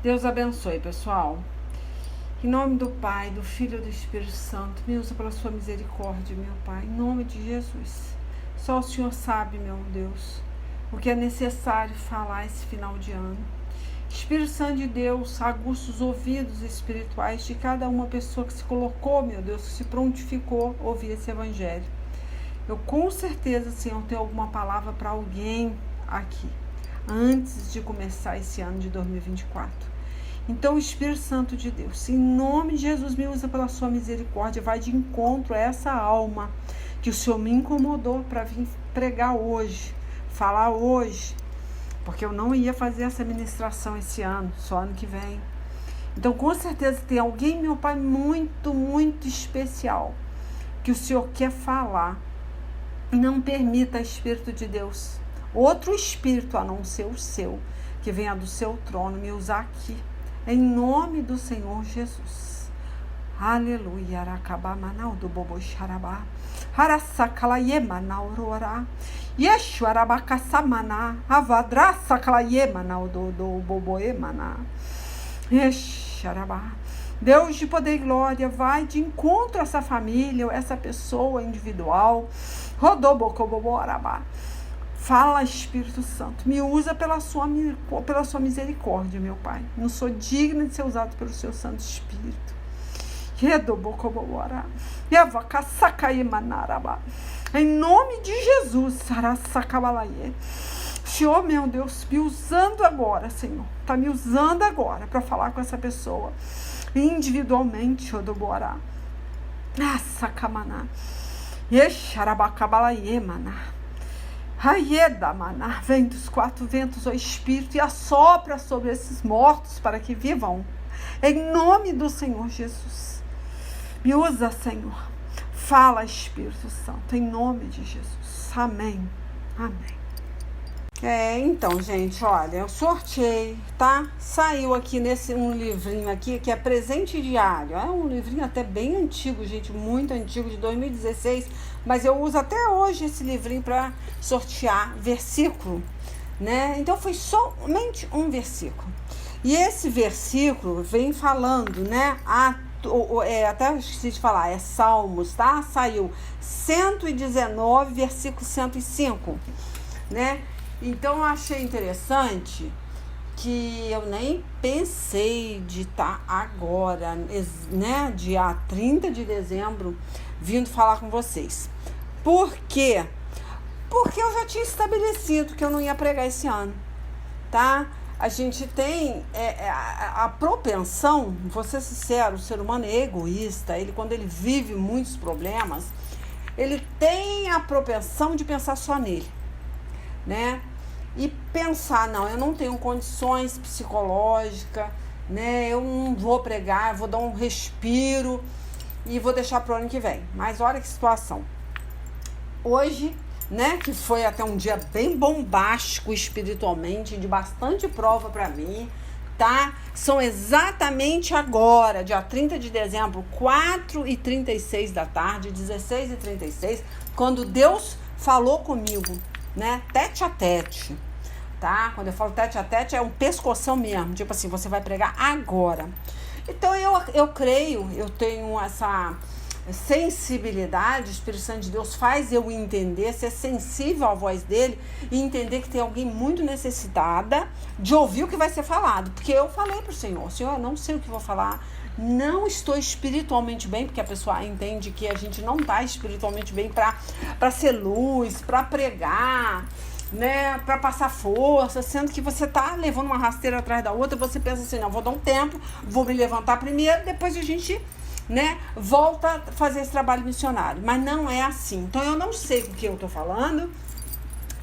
Deus abençoe, pessoal. Em nome do Pai, do Filho e do Espírito Santo, me usa pela sua misericórdia, meu Pai. Em nome de Jesus. Só o Senhor sabe, meu Deus, o que é necessário falar esse final de ano. Espírito Santo de Deus, aguça os ouvidos espirituais de cada uma pessoa que se colocou, meu Deus, que se prontificou a ouvir esse evangelho. Eu com certeza, Senhor, tenho alguma palavra para alguém aqui, antes de começar esse ano de 2024. Então, Espírito Santo de Deus, em nome de Jesus, me usa pela sua misericórdia, vai de encontro a essa alma que o Senhor me incomodou para vir pregar hoje, falar hoje, porque eu não ia fazer essa ministração esse ano, só ano que vem. Então, com certeza tem alguém, meu Pai, muito, muito especial, que o Senhor quer falar. Não permita, Espírito de Deus, outro espírito a não ser o seu, que venha do seu trono, me usar aqui, em nome do Senhor Jesus. Aleluia. Aracabá manau do bobo xarabá. Harasakalaye manau rorá. Yeshu arabacassamana. Avadra sakalaye manau do bobo emaná. Yesharabá. Deus de poder e glória, vai de encontro a essa família, essa pessoa individual. Rodobocoboborabá. Fala, Espírito Santo, me usa pela sua misericórdia, meu Pai. Não sou digna de ser usado pelo seu Santo Espírito. Em nome de Jesus, Senhor, meu Deus, me usando agora, Senhor. Está me usando agora para falar com essa pessoa individualmente, Rodoborá. Sacamaná. Yexarabacabalaie-maná. Raieda, maná, vem dos quatro ventos, ó Espírito, e assopra sobre esses mortos para que vivam. Em nome do Senhor Jesus. Me usa, Senhor. Fala, Espírito Santo, em nome de Jesus. Amém. Amém. Então, gente, olha, eu sorteei, tá? Saiu aqui um livrinho aqui, que é Presente Diário. É um livrinho até bem antigo, gente, muito antigo, de 2016, mas eu uso até hoje esse livrinho para sortear versículo, né? Então, foi somente um versículo. E esse versículo vem falando, né? Até eu esqueci de falar, é Salmos, tá? Saiu 119, versículo 105, né? Então, eu achei interessante que eu nem pensei de estar agora, né, dia 30 de dezembro, vindo falar com vocês. Por quê? Porque eu já tinha estabelecido que eu não ia pregar esse ano, tá? A gente tem a propensão, vou ser sincero, o ser humano é egoísta, quando ele vive muitos problemas, ele tem a propensão de pensar só nele, né? E pensar, não, eu não tenho condições psicológicas, né? Eu não vou pregar, eu vou dar um respiro e vou deixar pro ano que vem. Mas olha que situação. Hoje, né, que foi até um dia bem bombástico espiritualmente, de bastante prova para mim, tá? São exatamente agora, dia 30 de dezembro, 4h36 da tarde, 16h36, quando Deus falou comigo, né, tete a tete, tá? Quando eu falo tete a tete, é um pescoção mesmo, tipo assim, você vai pregar agora. Então, eu creio, eu tenho essa sensibilidade, o Espírito Santo de Deus faz eu entender, ser sensível à voz dele e entender que tem alguém muito necessitada de ouvir o que vai ser falado, porque eu falei pro Senhor, eu não sei o que vou falar, não estou espiritualmente bem, porque a pessoa entende que a gente não está espiritualmente bem para ser luz, para pregar, né, para passar força, sendo que você tá levando uma rasteira atrás da outra, você pensa assim, não, vou dar um tempo, vou me levantar primeiro, depois a gente, né, volta a fazer esse trabalho missionário, mas não é assim. Então eu não sei o que eu tô falando,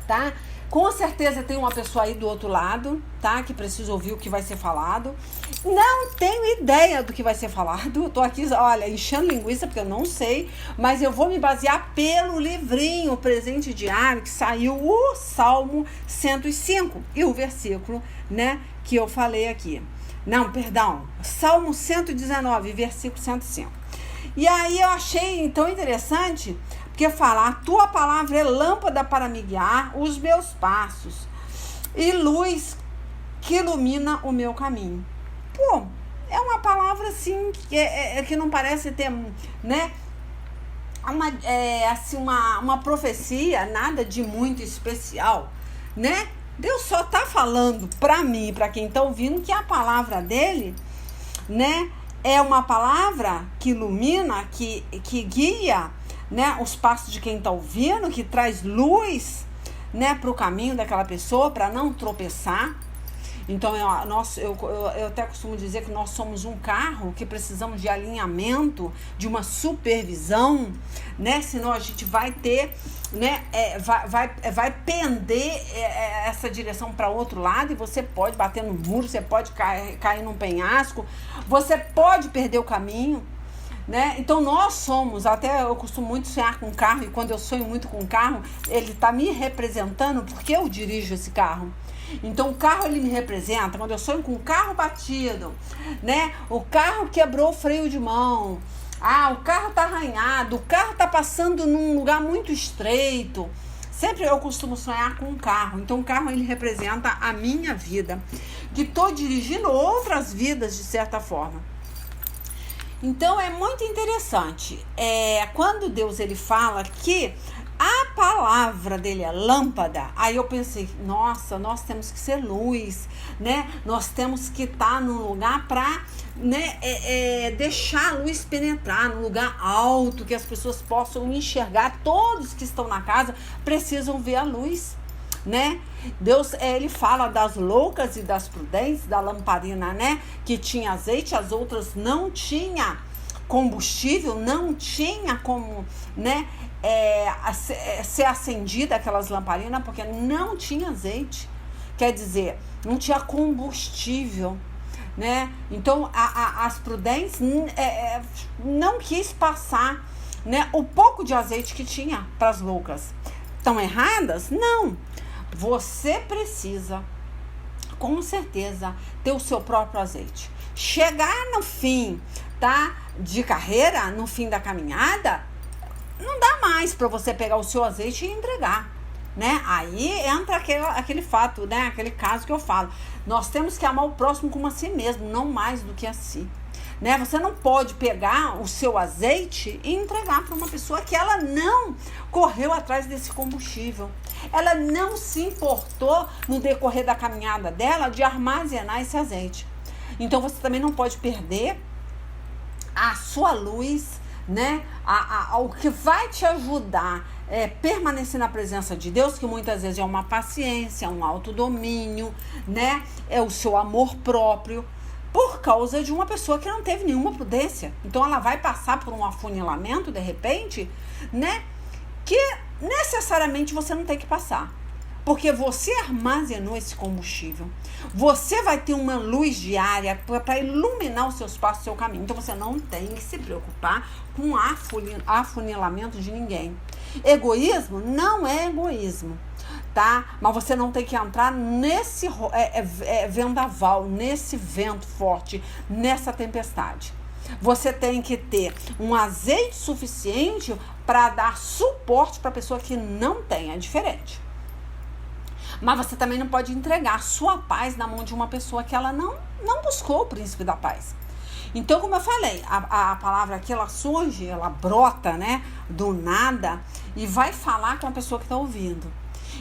tá? Com certeza tem uma pessoa aí do outro lado, tá? Que precisa ouvir o que vai ser falado. Não tenho ideia do que vai ser falado. Tô aqui, olha, enchendo linguiça, porque eu não sei. Mas eu vou me basear pelo livrinho Presente Diário, que saiu o Salmo 105. E o versículo, né, que eu falei aqui. Não, perdão. Salmo 119, versículo 105. E aí eu achei tão interessante, porque fala, a tua palavra é lâmpada para me guiar os meus passos e luz que ilumina o meu caminho. Pô, é uma palavra assim que não parece ter, né? Uma profecia, nada de muito especial, né? Deus só tá falando para mim, para quem tá ouvindo, que a palavra dele, né, é uma palavra que ilumina, que guia, né, os passos de quem tá ouvindo, que traz luz, né, para o caminho daquela pessoa, para não tropeçar. Então, eu até costumo dizer que nós somos um carro que precisamos de alinhamento, de uma supervisão, né? Senão a gente vai ter, né? Vai pender essa direção para outro lado e você pode bater no muro, você pode cair num penhasco, você pode perder o caminho, né? Então nós somos, até eu costumo muito sonhar com carro, e quando eu sonho muito com carro, ele está me representando porque eu dirijo esse carro. Então o carro, ele me representa. Quando eu sonho com o carro batido, né? O carro quebrou o freio de mão, o carro tá arranhado, o carro tá passando num lugar muito estreito. Sempre eu costumo sonhar com um carro. Então o carro, ele representa a minha vida, que tô dirigindo outras vidas de certa forma. Então é muito interessante. Quando Deus, ele fala que a palavra dele é lâmpada, aí eu pensei, nossa, nós temos que ser luz, né? Nós temos que estar num lugar para, né, deixar a luz penetrar, num lugar alto, que as pessoas possam enxergar. Todos que estão na casa precisam ver a luz, né? Deus, ele fala das loucas e das prudentes, da lamparina, né, que tinha azeite, as outras não tinha combustível, não tinha como, né, ser acendida aquelas lamparinas, porque não tinha azeite, quer dizer, não tinha combustível, né? Então as prudentes não quis passar, né, o pouco de azeite que tinha para as loucas. Estão erradas? Não. Você precisa, com certeza, ter o seu próprio azeite. Chegar no fim, tá, de carreira, no fim da caminhada, não dá mais para você pegar o seu azeite e entregar, né? Aí entra aquele fato, né? Aquele caso que eu falo. Nós temos que amar o próximo como a si mesmo, não mais do que a si, né? Você não pode pegar o seu azeite e entregar para uma pessoa que ela não correu atrás desse combustível. Ela não se importou no decorrer da caminhada dela de armazenar esse azeite. Então você também não pode perder a sua luz, né? O que vai te ajudar permanecer na presença de Deus, que muitas vezes é uma paciência, um autodomínio, né? É o seu amor próprio, por causa de uma pessoa que não teve nenhuma prudência. Então ela vai passar por um afunilamento, de repente, né, que necessariamente você não tem que passar, porque você armazenou esse combustível. Você vai ter uma luz diária para iluminar os seus passos, o seu caminho. Então você não tem que se preocupar com afunilamento de ninguém. Egoísmo não é egoísmo, tá? Mas você não tem que entrar nesse vendaval, nesse vento forte, nessa tempestade. Você tem que ter um azeite suficiente para dar suporte para a pessoa que não tem. É diferente. Mas você também não pode entregar a sua paz na mão de uma pessoa que ela não buscou o príncipe da paz. Então, como eu falei, a palavra aqui, ela surge, ela brota, né, do nada, e vai falar com a pessoa que está ouvindo.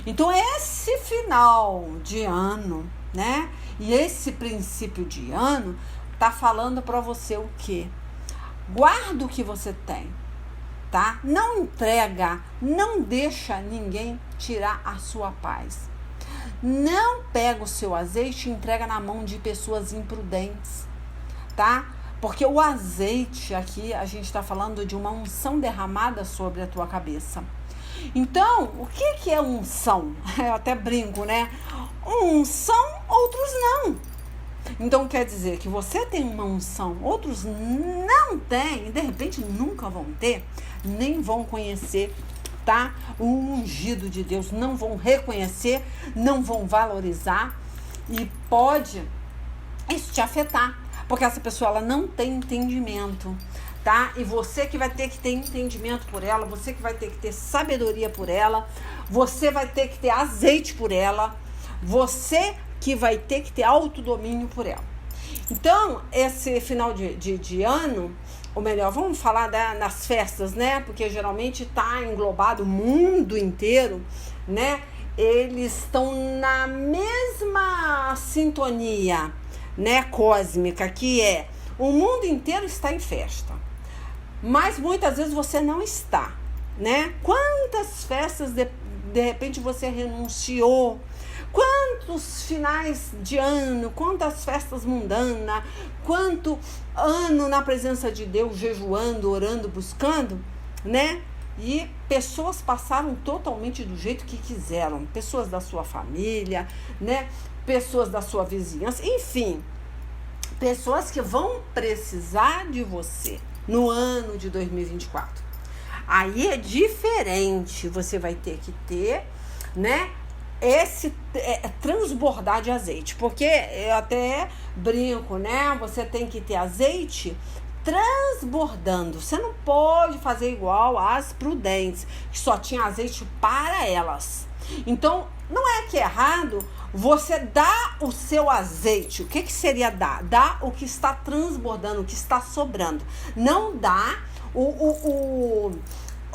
Então, esse final de ano, né, e esse princípio de ano, tá falando para você o quê? Guarda o que você tem, tá? Não entrega, não deixa ninguém tirar a sua paz. Não pega o seu azeite e entrega na mão de pessoas imprudentes, tá? Porque o azeite aqui, a gente está falando de uma unção derramada sobre a tua cabeça. Então, o que é unção? Eu até brinco, né? Unção, outros não. Então, quer dizer que você tem uma unção, outros não têm, e de repente nunca vão ter, nem vão conhecer, tá? O ungido de Deus, não vão reconhecer, não vão valorizar, e pode isso te afetar, porque essa pessoa, ela não tem entendimento, tá? E você que vai ter que ter entendimento por ela, você que vai ter que ter sabedoria por ela, você vai ter que ter azeite por ela, você que vai ter que ter autodomínio por ela. Então, esse final de ano, ou melhor, vamos falar das festas, né? Porque geralmente está englobado o mundo inteiro, né? Eles estão na mesma sintonia, né, cósmica, que é o mundo inteiro está em festa. Mas muitas vezes você não está, né? Quantas festas de repente você renunciou? Quantos finais de ano, quantas festas mundanas, quanto ano na presença de Deus, jejuando, orando, buscando, né? E pessoas passaram totalmente do jeito que quiseram. Pessoas da sua família, né? Pessoas da sua vizinhança, enfim. Pessoas que vão precisar de você no ano de 2024. Aí é diferente. Você vai ter que ter, né? Esse transbordar de azeite. Porque eu até brinco, né? Você tem que ter azeite transbordando. Você não pode fazer igual as prudentes, que só tinha azeite para elas. Então, não é que é errado você dar o seu azeite. O que seria dar? Dar o que está transbordando, o que está sobrando. Não dá o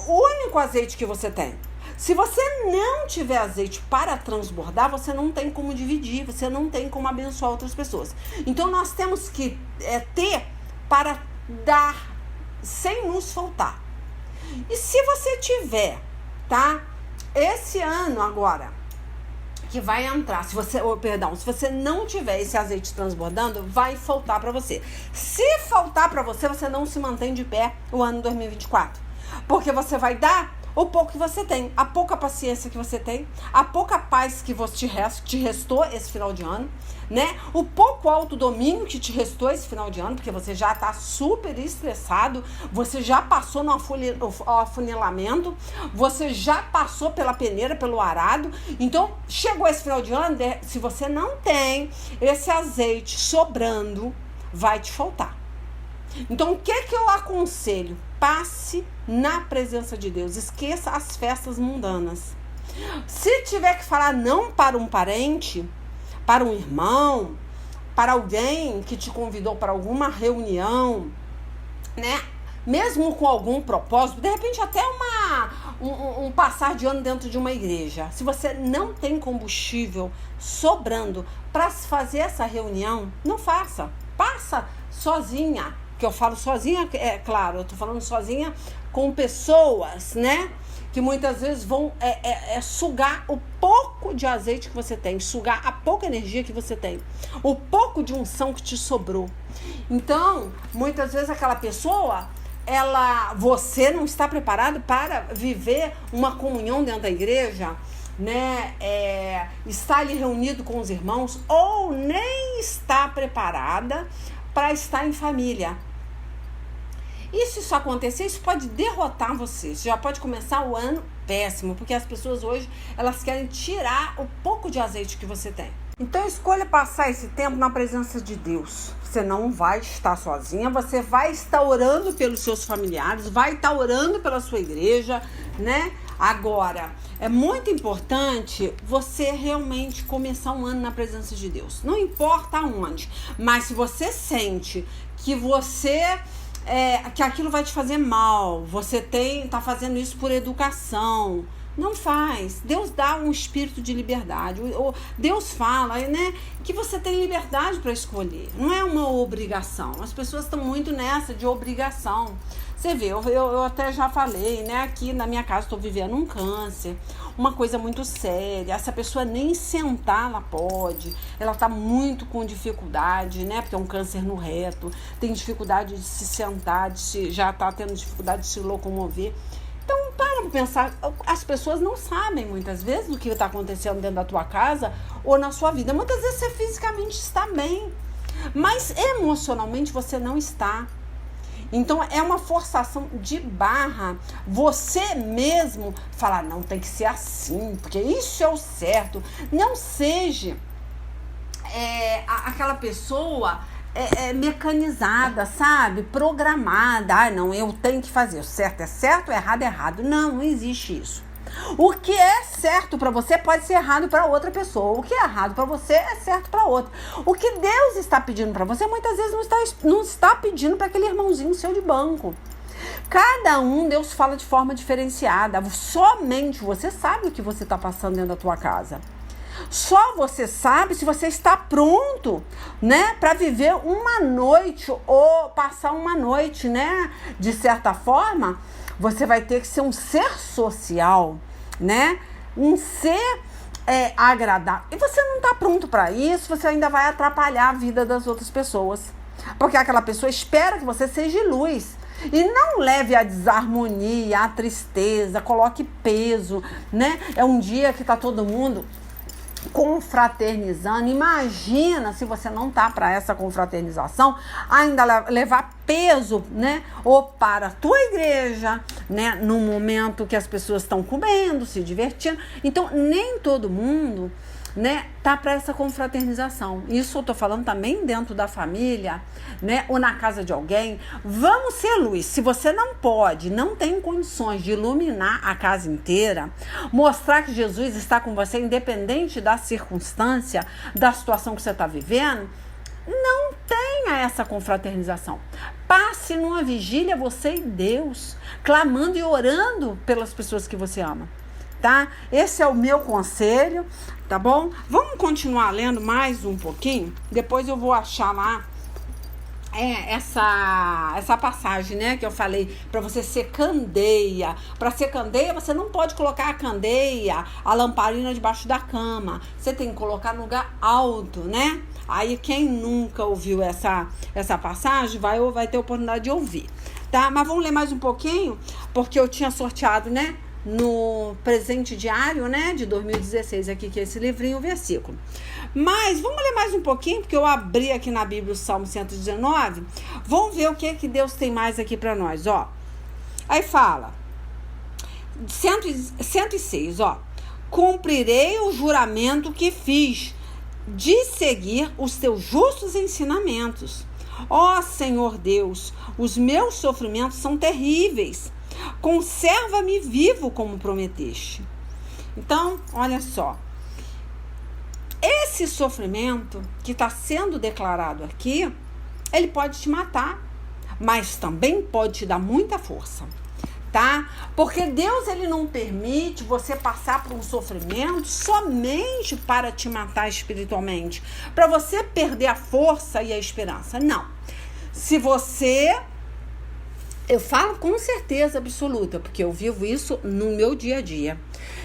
único azeite que você tem. Se você não tiver azeite para transbordar, você não tem como dividir, você não tem como abençoar outras pessoas. Então, nós temos que ter para dar sem nos faltar. E se você tiver, tá? Esse ano agora, que vai entrar, se você não tiver esse azeite transbordando, vai faltar para você. Se faltar para você, você não se mantém de pé o ano 2024. Porque você vai dar o pouco que você tem, a pouca paciência que você tem, a pouca paz que te restou esse final de ano, né? O pouco autodomínio que te restou esse final de ano, porque você já tá super estressado, você já passou no afunilamento, você já passou pela peneira, pelo arado. Então, chegou esse final de ano, se você não tem esse azeite sobrando, vai te faltar. Então, o que eu aconselho? Passe na presença de Deus. Esqueça as festas mundanas. Se tiver que falar não para um parente, para um irmão, para alguém que te convidou para alguma reunião, né? Mesmo com algum propósito, de repente até um passar de ano dentro de uma igreja. Se você não tem combustível sobrando para fazer essa reunião, não faça. Passa sozinha. Que eu falo sozinha, é claro, eu tô falando sozinha com pessoas, né? Que muitas vezes vão sugar o pouco de azeite que você tem, sugar a pouca energia que você tem, o pouco de unção que te sobrou. Então, muitas vezes aquela pessoa, você não está preparado para viver uma comunhão dentro da igreja, né? Estar ali reunido com os irmãos, ou nem está preparada para estar em família. E se isso acontecer, isso pode derrotar você. Você já pode começar o ano péssimo, porque as pessoas hoje, elas querem tirar o pouco de azeite que você tem. Então, escolha passar esse tempo na presença de Deus. Você não vai estar sozinha, você vai estar orando pelos seus familiares, vai estar orando pela sua igreja, né? Agora, é muito importante você realmente começar um ano na presença de Deus. Não importa aonde, mas se você sente que que aquilo vai te fazer mal, você tá fazendo isso por educação, não faz. Deus dá um espírito de liberdade. Deus fala, né, que você tem liberdade para escolher. Não é uma obrigação. As pessoas estão muito nessa de obrigação. Você vê, eu até já falei, né? Aqui na minha casa estou vivendo um câncer, uma coisa muito séria. Essa pessoa nem sentar ela pode. Ela está muito com dificuldade, né? Porque é um câncer no reto, tem dificuldade de se sentar, já está tendo dificuldade de se locomover. Então, para pensar, as pessoas não sabem muitas vezes o que está acontecendo dentro da tua casa ou na sua vida. Muitas vezes você fisicamente está bem, mas emocionalmente você não está. Então, é uma forçação de barra. Você mesmo falar, não, tem que ser assim, porque isso é o certo. Não seja aquela pessoa mecanizada, sabe? Programada. Ah, não, eu tenho que fazer. O certo é certo, o errado é errado. Não existe isso. O que é certo para você pode ser errado para outra pessoa. O que é errado para você é certo para outra. O que Deus está pedindo para você, muitas vezes não está pedindo para aquele irmãozinho seu de banco. Cada um, Deus fala de forma diferenciada. Somente você sabe o que você está passando dentro da tua casa. Só você sabe se você está pronto, né, para viver uma noite ou passar uma noite, né? De certa forma, você vai ter que ser um ser social, né? Um ser agradável. E você não está pronto para isso, você ainda vai atrapalhar a vida das outras pessoas. Porque aquela pessoa espera que você seja luz. E não leve a desarmonia, a tristeza, coloque peso, né? É um dia que está todo mundo confraternizando. Imagina se você não tá para essa confraternização, ainda levar peso, né? Ou para a tua igreja, né? No momento que as pessoas estão comendo, se divertindo. Então, nem todo mundo, né, tá para essa confraternização. Isso eu tô falando também dentro da família, né, ou na casa de alguém. Vamos ser luz. Se você não pode, não tem condições de iluminar a casa inteira, mostrar que Jesus está com você independente da circunstância, da situação que você está vivendo, não tenha essa confraternização. Passe numa vigília, você e Deus, clamando e orando pelas pessoas que você ama. Tá? Esse é o meu conselho, tá bom? Vamos continuar lendo mais um pouquinho? Depois eu vou achar lá essa passagem, né, que eu falei para você ser candeia. Para ser candeia, você não pode colocar a candeia, a lamparina debaixo da cama. Você tem que colocar no lugar alto, né? Aí quem nunca ouviu essa passagem vai ter oportunidade de ouvir, tá? Mas vamos ler mais um pouquinho, porque eu tinha sorteado, né, no presente diário, né, de 2016 aqui, que é esse livrinho, o versículo. Mas vamos ler mais um pouquinho, porque eu abri aqui na Bíblia o Salmo 119. Vamos ver o que Deus tem mais aqui para nós, ó. Aí fala 106, ó: cumprirei o juramento que fiz de seguir os teus justos ensinamentos. Ó Senhor Deus, os meus sofrimentos são terríveis. Conserva-me vivo como prometeste. Então, olha só. Esse sofrimento que está sendo declarado aqui, ele pode te matar, mas também pode te dar muita força, tá? Porque Deus, ele não permite você passar por um sofrimento somente para te matar espiritualmente, para você perder a força e a esperança. Não. Se você... Eu falo com certeza absoluta, porque eu vivo isso no meu dia a dia.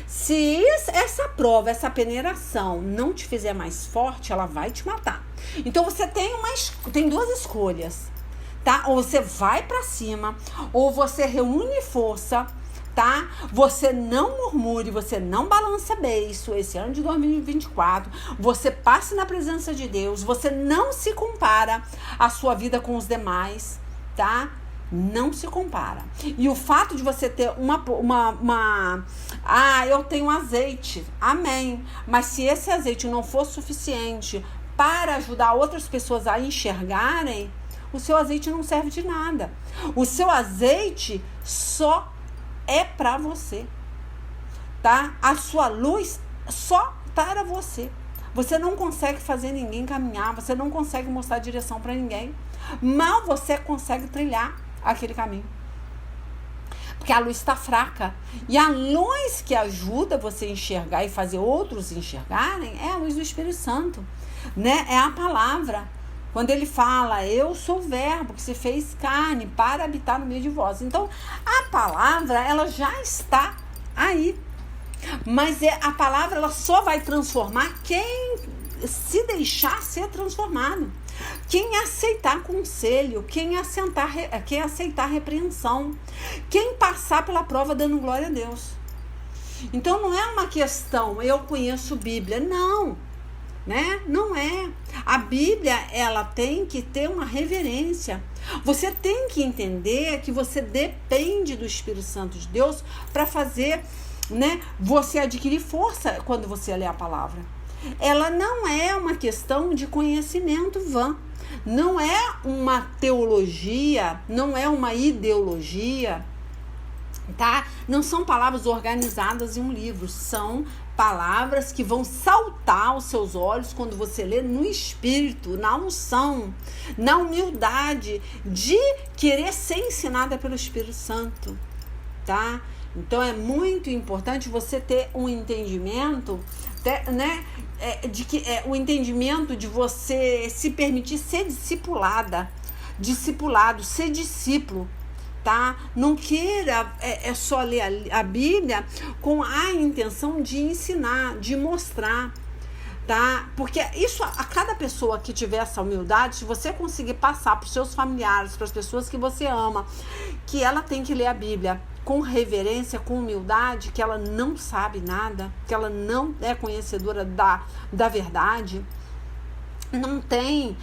Se essa prova, essa peneiração não te fizer mais forte, ela vai te matar. Então você tem duas escolhas, tá? Ou você vai pra cima, ou você reúne força, tá? Você não murmure, você não balança beiço esse ano de 2024. Você passe na presença de Deus, você não se compara a sua vida com os demais, tá? Não se compara. E o fato de você ter eu tenho azeite, amém. Mas se esse azeite não for suficiente para ajudar outras pessoas a enxergarem, o seu azeite não serve de nada. O seu azeite só é para você, tá? A sua luz só para você. Você não consegue fazer ninguém caminhar, você não consegue mostrar direção para ninguém. Mal você consegue trilhar aquele caminho, porque a luz está fraca, e a luz que ajuda você a enxergar e fazer outros enxergarem é a luz do Espírito Santo, né? É a palavra. Quando ele fala, eu sou o verbo que se fez carne para habitar no meio de vós. Então, a palavra, ela já está aí, mas a palavra, ela só vai transformar quem se deixar ser transformado. Quem aceitar conselho, quem aceitar repreensão, quem passar pela prova dando glória a Deus. Então não é uma questão, eu conheço Bíblia, não, né? Não é. A Bíblia, ela tem que ter uma reverência. Você tem que entender que você depende do Espírito Santo de Deus para fazer, né, você adquirir força quando você lê a palavra. Ela não é uma questão de conhecimento vã, não é uma teologia, não é uma ideologia, tá? Não são palavras organizadas em um livro, são palavras que vão saltar aos seus olhos quando você lê no espírito, na unção, na humildade de querer ser ensinada pelo Espírito Santo, tá? Então é muito importante você ter um entendimento, né, o entendimento de você se permitir ser discipulado, ser discípulo, tá? Não queira só ler a Bíblia com a intenção de ensinar, de mostrar, tá? Porque isso, a cada pessoa que tiver essa humildade, se você conseguir passar para os seus familiares, para as pessoas que você ama, que ela tem que ler a Bíblia com reverência, com humildade, que ela não sabe nada, que ela não é conhecedora da verdade, não tem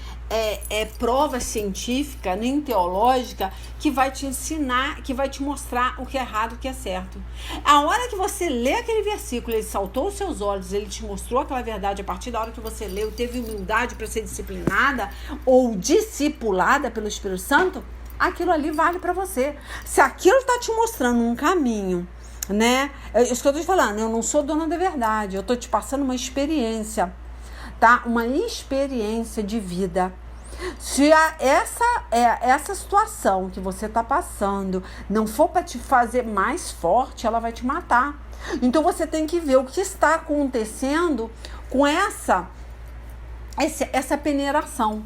prova científica nem teológica que vai te ensinar, que vai te mostrar o que é errado e o que é certo. A hora que você lê aquele versículo, ele saltou os seus olhos, ele te mostrou aquela verdade, a partir da hora que você leu, teve humildade para ser disciplinada ou discipulada pelo Espírito Santo, aquilo ali vale para você. Se aquilo está te mostrando um caminho, né? Isso que eu tô te falando, eu não sou dona da verdade, eu tô te passando uma experiência, tá? Uma experiência de vida. Se essa situação que você tá passando não for para te fazer mais forte, ela vai te matar. Então você tem que ver o que está acontecendo com essa peneiração.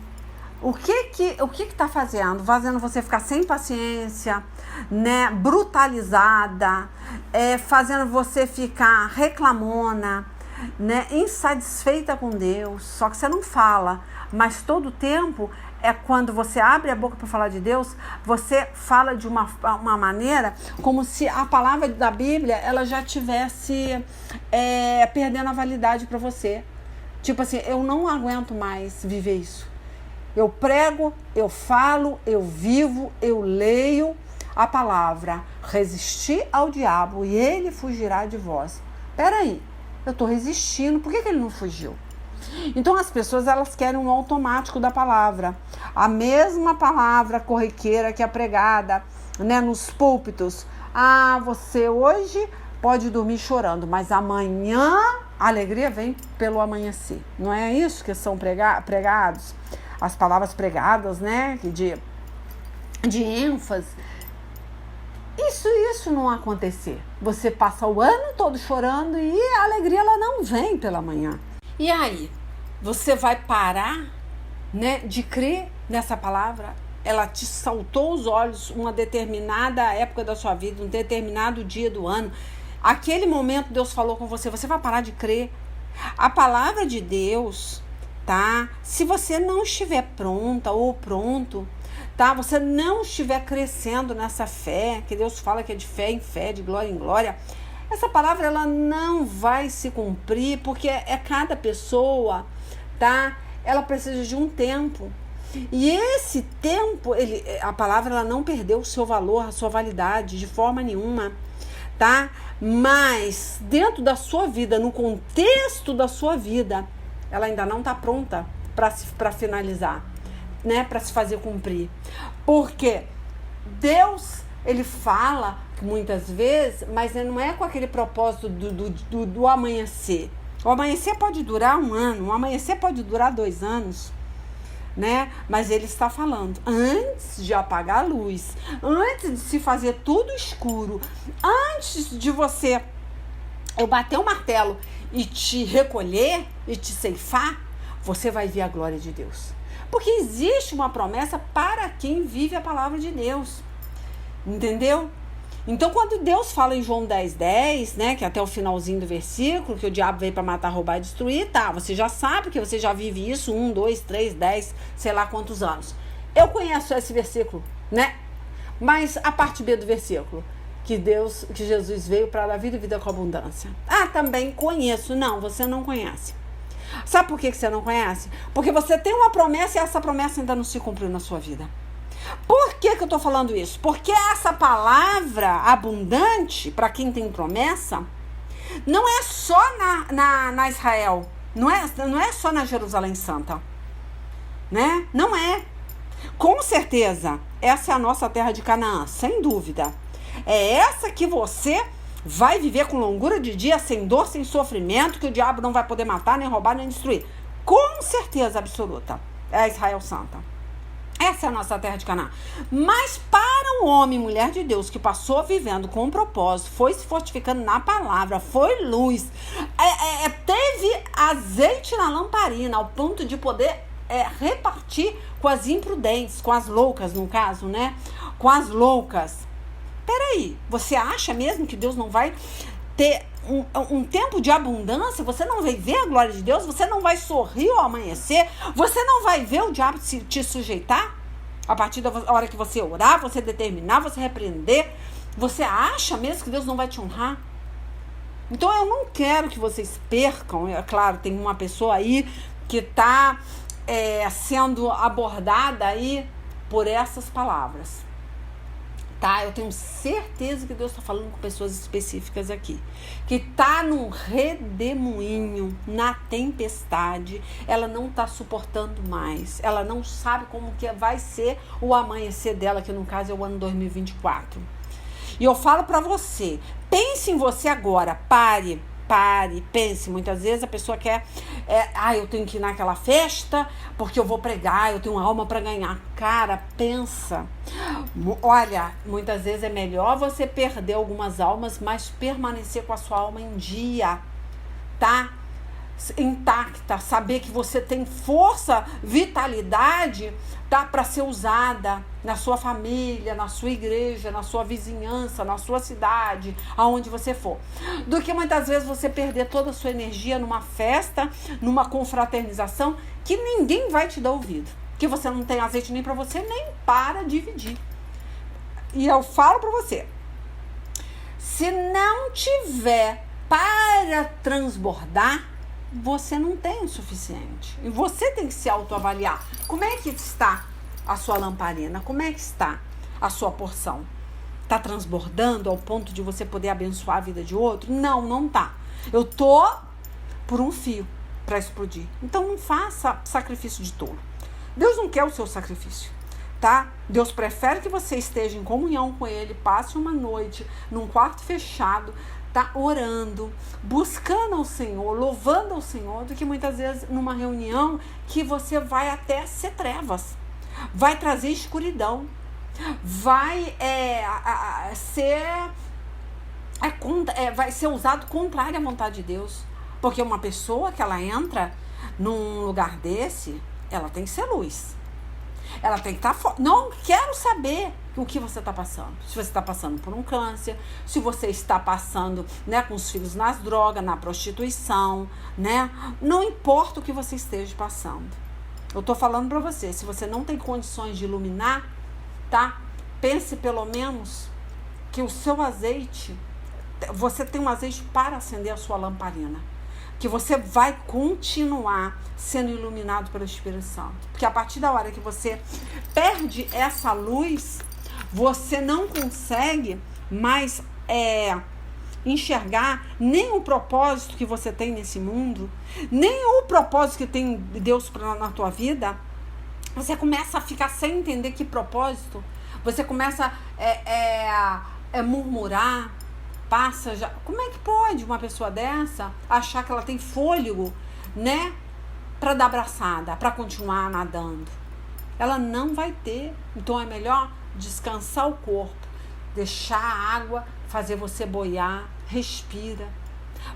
O que tá fazendo? Fazendo você ficar sem paciência, né? Brutalizada, fazendo você ficar reclamona, né? Insatisfeita com Deus. Só que você não fala, mas todo tempo quando você abre a boca para falar de Deus, você fala de uma maneira como se a palavra da Bíblia ela já tivesse perdendo a validade para você. Tipo assim, eu não aguento mais viver isso. Eu prego, eu falo, eu vivo, eu leio a palavra. Resistir ao diabo e ele fugirá de vós. Peraí, eu estou resistindo, por que ele não fugiu? Então as pessoas elas querem um automático da palavra. A mesma palavra corriqueira que é pregada, né, nos púlpitos. Você hoje pode dormir chorando, mas amanhã a alegria vem pelo amanhecer. Não é isso que são pregados? As palavras pregadas, né, de ênfase. Isso não acontecer. Você passa o ano todo chorando e a alegria ela não vem pela manhã. E aí, você vai parar, né, de crer nessa palavra? Ela te saltou os olhos uma determinada época da sua vida, um determinado dia do ano. Aquele momento Deus falou com você, você vai parar de crer? A palavra de Deus, tá? Se você não estiver pronta ou pronto, tá? Você não estiver crescendo nessa fé, que Deus fala que é de fé em fé, de glória em glória, essa palavra ela não vai se cumprir, porque cada pessoa, tá? Ela precisa de um tempo. E esse tempo, a palavra ela não perdeu o seu valor, a sua validade de forma nenhuma, tá? Mas dentro da sua vida, no contexto da sua vida, ela ainda não está pronta para finalizar, né? Para se fazer cumprir. Porque Deus, ele fala muitas vezes, mas não é com aquele propósito do amanhecer. O amanhecer pode durar 1 ano, o amanhecer pode durar 2 anos, né? Mas ele está falando antes de apagar a luz, antes de se fazer tudo escuro, antes de eu bater o martelo e te recolher e te ceifar, você vai ver a glória de Deus. Porque existe uma promessa para quem vive a palavra de Deus. Entendeu? Então, quando Deus fala em João 10:10, né, que é até o finalzinho do versículo, que o diabo veio para matar, roubar e destruir, tá, você já sabe que você já vive isso 1, 2, 3, 10, sei lá quantos anos. Eu conheço esse versículo, né? Mas a parte B do versículo, que Jesus veio para dar vida e vida com abundância. Também conheço. Não, você não conhece. Sabe por que você não conhece? Porque você tem uma promessa e essa promessa ainda não se cumpriu na sua vida. Por que eu estou falando isso? Porque essa palavra abundante, para quem tem promessa, não é só na Israel, não é só na Jerusalém Santa, né? Não é. Com certeza, essa é a nossa terra de Canaã, sem dúvida. É essa que você vai viver com longura de dia, sem dor, sem sofrimento, que o diabo não vai poder matar, nem roubar, nem destruir. Com certeza absoluta. É a Israel Santa. Essa é a nossa terra de Canaã. Mas para o homem e mulher de Deus que passou vivendo com um propósito, foi se fortificando na palavra, foi luz, teve azeite na lamparina, ao ponto de poder repartir com as imprudentes, com as loucas, no caso, né? Com as loucas. Peraí, você acha mesmo que Deus não vai ter um tempo de abundância? Você não vai ver a glória de Deus? Você não vai sorrir ao amanhecer? Você não vai ver o diabo te sujeitar? A partir da hora que você orar, você determinar, você repreender, você acha mesmo que Deus não vai te honrar? Então eu não quero que vocês percam. É claro, tem uma pessoa aí que está sendo abordada aí por essas palavras. Tá? Eu tenho certeza que Deus está falando com pessoas específicas aqui. Que está num redemoinho, na tempestade. Ela não está suportando mais. Ela não sabe como que vai ser o amanhecer dela, que no caso é o ano 2024. E eu falo para você, pense em você agora, pare, pense. Muitas vezes a pessoa quer, eu tenho que ir naquela festa porque eu vou pregar, eu tenho alma para ganhar. Cara, pensa. Olha, muitas vezes é melhor você perder algumas almas, mas permanecer com a sua alma em dia, tá? Intacta, saber que você tem força, vitalidade, tá, para ser usada na sua família, na sua igreja, na sua vizinhança, na sua cidade, aonde você for, do que muitas vezes você perder toda a sua energia numa festa, numa confraternização que ninguém vai te dar ouvido, que você não tem azeite nem para você, nem para dividir. E eu falo para você, se não tiver para transbordar, você não tem o suficiente. E você tem que se autoavaliar. Como é que está a sua lamparina? Como é que está a sua porção? Está transbordando ao ponto de você poder abençoar a vida de outro? Não, não tá. Eu tô por um fio para explodir. Então não faça sacrifício de tolo. Deus não quer o seu sacrifício, tá? Deus prefere que você esteja em comunhão com Ele, passe uma noite num quarto fechado, tá, orando, buscando ao Senhor, louvando ao Senhor, do que muitas vezes numa reunião que você vai até ser trevas, vai trazer escuridão, vai vai ser usado contrário à vontade de Deus. Porque uma pessoa que ela entra num lugar desse, ela tem que ser luz. Ela tem que estar não quero saber o que você está passando. Se você está passando por um câncer, se você está passando, né, com os filhos nas drogas, na prostituição, né? Não importa o que você esteja passando. Eu estou falando para você, se você não tem condições de iluminar, tá? Pense pelo menos que o seu azeite, você tem um azeite para acender a sua lamparina. Que você vai continuar sendo iluminado pelo Espírito Santo. Porque a partir da hora que você perde essa luz, você não consegue mais enxergar nem o propósito que você tem nesse mundo, nem o propósito que tem Deus na tua vida. Você começa a ficar sem entender que propósito. Você começa a murmurar. Passa já. Como é que pode uma pessoa dessa achar que ela tem fôlego, né, para dar abraçada, para continuar nadando? Ela não vai ter. Então é melhor descansar o corpo, deixar a água fazer você boiar, respira,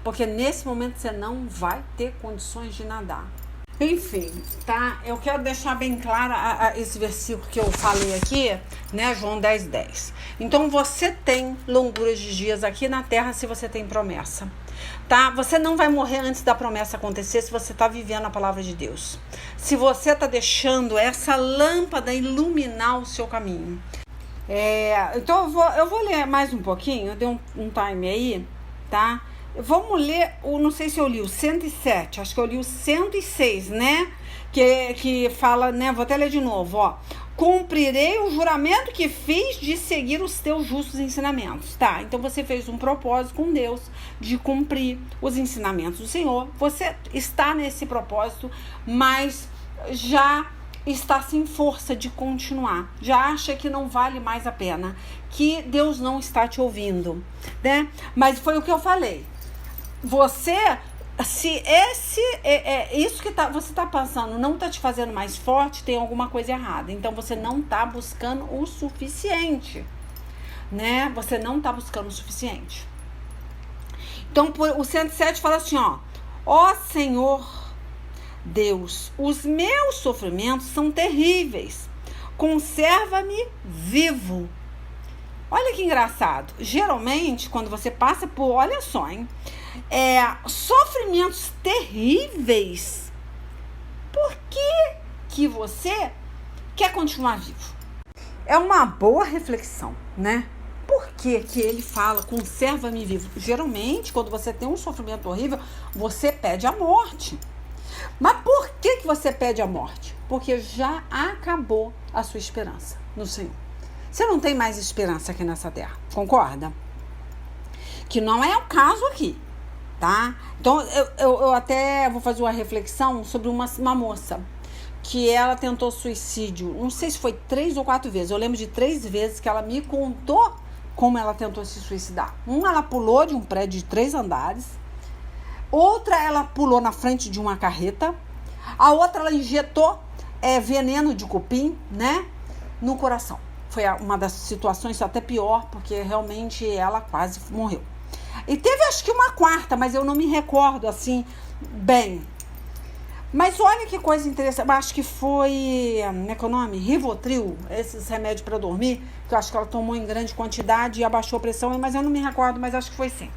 porque nesse momento você não vai ter condições de nadar. Enfim, tá? Eu quero deixar bem claro esse versículo que eu falei aqui, né? João 10:10. Então, você tem longuras de dias aqui na terra se você tem promessa, tá? Você não vai morrer antes da promessa acontecer se você tá vivendo a palavra de Deus. Se você tá deixando essa lâmpada iluminar o seu caminho. Então, eu vou ler mais um pouquinho, eu dei um time aí, tá? Vamos ler, não sei se eu li o 107, acho que eu li o 106, né? Que fala, né? Vou até ler de novo, ó. Cumprirei o juramento que fiz de seguir os teus justos ensinamentos, tá? Então você fez um propósito com Deus de cumprir os ensinamentos do Senhor. Você está nesse propósito, mas já está sem força de continuar, já acha que não vale mais a pena, que Deus não está te ouvindo, né? Mas foi o que eu falei. Você, se isso que você está passando não está te fazendo mais forte, tem alguma coisa errada. Então você não está buscando o suficiente, né? Você não está buscando o suficiente. Então o 107 fala assim, ó Senhor Deus, os meus sofrimentos são terríveis, conserva-me vivo. Olha que engraçado, geralmente quando você passa por, olha só, sofrimentos terríveis, por que você quer continuar vivo? É uma boa reflexão, né? Por que ele fala, conserva-me vivo? Geralmente, quando você tem um sofrimento horrível, você pede a morte. Mas por que você pede a morte? Porque já acabou a sua esperança no Senhor. Você não tem mais esperança aqui nessa terra, concorda? Que não é o caso aqui, tá? Então, eu até vou fazer uma reflexão sobre uma moça que ela tentou suicídio, não sei se foi 3 ou 4 vezes, eu lembro de 3 vezes que ela me contou como ela tentou se suicidar. Uma, ela pulou de um prédio de 3 andares, outra, ela pulou na frente de uma carreta, a outra, ela injetou veneno de cupim, né, no coração. Foi uma das situações até pior, porque realmente ela quase morreu. E teve acho que uma quarta, mas eu não me recordo assim bem. Mas olha que coisa interessante, eu acho que foi, como é que é o nome? Rivotril, esses remédios para dormir, que eu acho que ela tomou em grande quantidade e abaixou a pressão, mas eu não me recordo, mas acho que foi sim.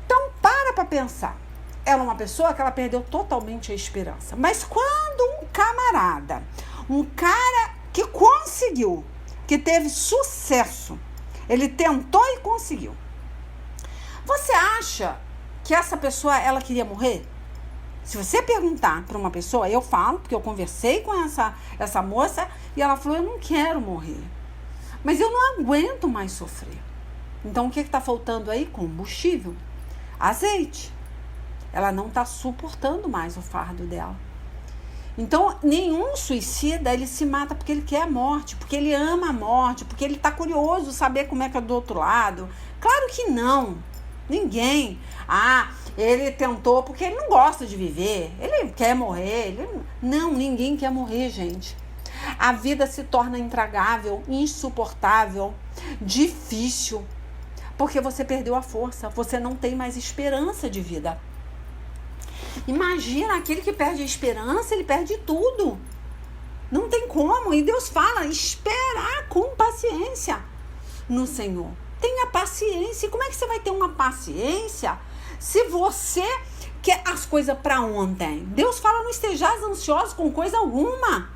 Então, para pensar. Ela é uma pessoa que ela perdeu totalmente a esperança. Mas quando um camarada, um cara que conseguiu, que teve sucesso, ele tentou e conseguiu. Você acha que essa pessoa, ela queria morrer? Se você perguntar para uma pessoa, eu falo, porque eu conversei com essa moça e ela falou, eu não quero morrer, mas eu não aguento mais sofrer. Então, o que está faltando aí? Combustível, azeite. Ela não está suportando mais o fardo dela. Então, nenhum suicida, ele se mata porque ele quer a morte, porque ele ama a morte, porque ele está curioso saber como é que é do outro lado. Claro que não. Ninguém. Ele tentou porque ele não gosta de viver, ele quer morrer. Não, ninguém quer morrer, gente. A vida se torna intragável, insuportável, difícil, porque você perdeu a força, você não tem mais esperança de vida. Imagina, aquele que perde a esperança, ele perde tudo. Não tem como. E Deus fala, esperar com paciência no Senhor. Tenha paciência. E como é que você vai ter uma paciência se você quer as coisas para ontem? Deus fala, não estejais ansiosos com coisa alguma.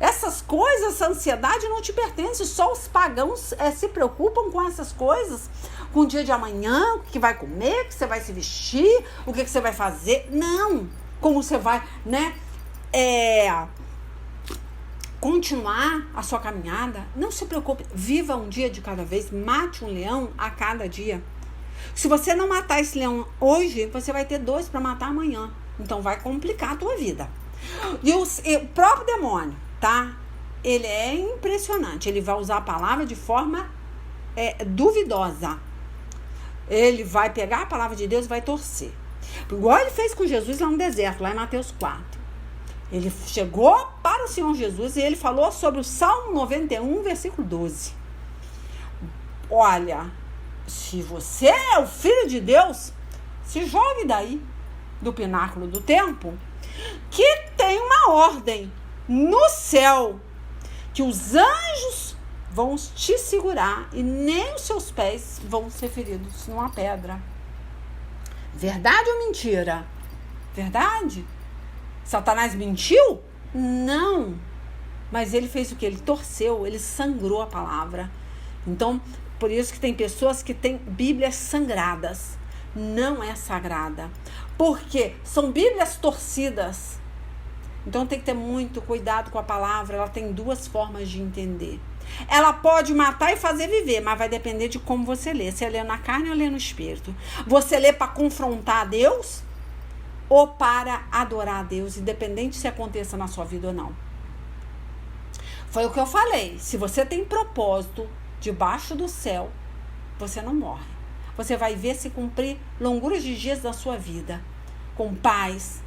Essas coisas, essa ansiedade não te pertence. Só os pagãos se preocupam com essas coisas. Com o dia de amanhã, o que vai comer, o que você vai se vestir, o que você vai fazer. Não. Como você vai, né? Continuar a sua caminhada. Não se preocupe. Viva um dia de cada vez. Mate um leão a cada dia. Se você não matar esse leão hoje, você vai ter 2 para matar amanhã. Então vai complicar a tua vida. E o próprio demônio, tá? Ele é impressionante. Ele vai usar a palavra de forma duvidosa. Ele vai pegar a palavra de Deus e vai torcer. Igual ele fez com Jesus lá no deserto, lá em Mateus 4. Ele chegou para o Senhor Jesus e ele falou sobre o Salmo 91, versículo 12. Olha, se você é o Filho de Deus, se jogue daí, do pináculo do templo, que tem uma ordem no céu, que os anjos vão te segurar e nem os seus pés vão ser feridos numa pedra. Verdade ou mentira? Verdade? Satanás mentiu? Não. Mas ele fez o quê? Ele torceu, ele sangrou a palavra. Então, por isso que tem pessoas que têm Bíblias sangradas. Não é sagrada. Porque são Bíblias torcidas. Então tem que ter muito cuidado com a palavra. Ela tem 2 formas de entender. Ela pode matar e fazer viver, mas vai depender de como você lê. Você lê na carne ou lê no espírito? Você lê para confrontar a Deus ou para adorar a Deus, independente se aconteça na sua vida ou não. Foi o que eu falei. Se você tem propósito debaixo do céu, você não morre. Você vai ver se cumprir longuras de dias da sua vida, com paz.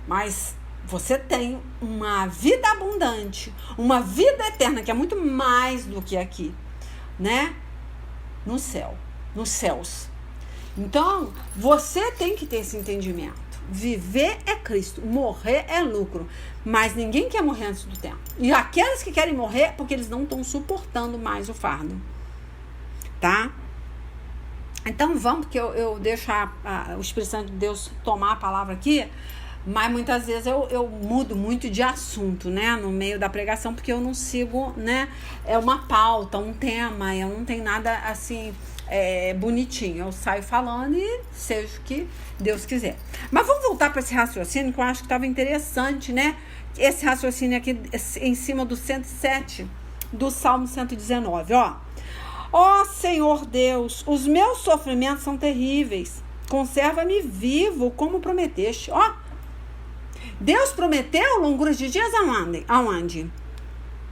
Mas você tem uma vida abundante, uma vida eterna, que é muito mais do que aqui, né? No céu, nos céus. Então, você tem que ter esse entendimento. Viver é Cristo, morrer é lucro. Mas ninguém quer morrer antes do tempo. E aqueles que querem morrer é porque eles não estão suportando mais o fardo. Tá? Então vamos, porque eu deixo o Espírito Santo de Deus tomar a palavra aqui, mas muitas vezes eu mudo muito de assunto, né, no meio da pregação, porque eu não sigo, né, é uma pauta, um tema, eu não tenho nada assim bonitinho, eu saio falando e seja o que Deus quiser. Mas vamos voltar para esse raciocínio, que eu acho que estava interessante, né, esse raciocínio aqui em cima do 107, do Salmo 119, ó Senhor Deus, os meus sofrimentos são terríveis. Conserva-me vivo, como prometeste. Deus prometeu longuras de dias aonde?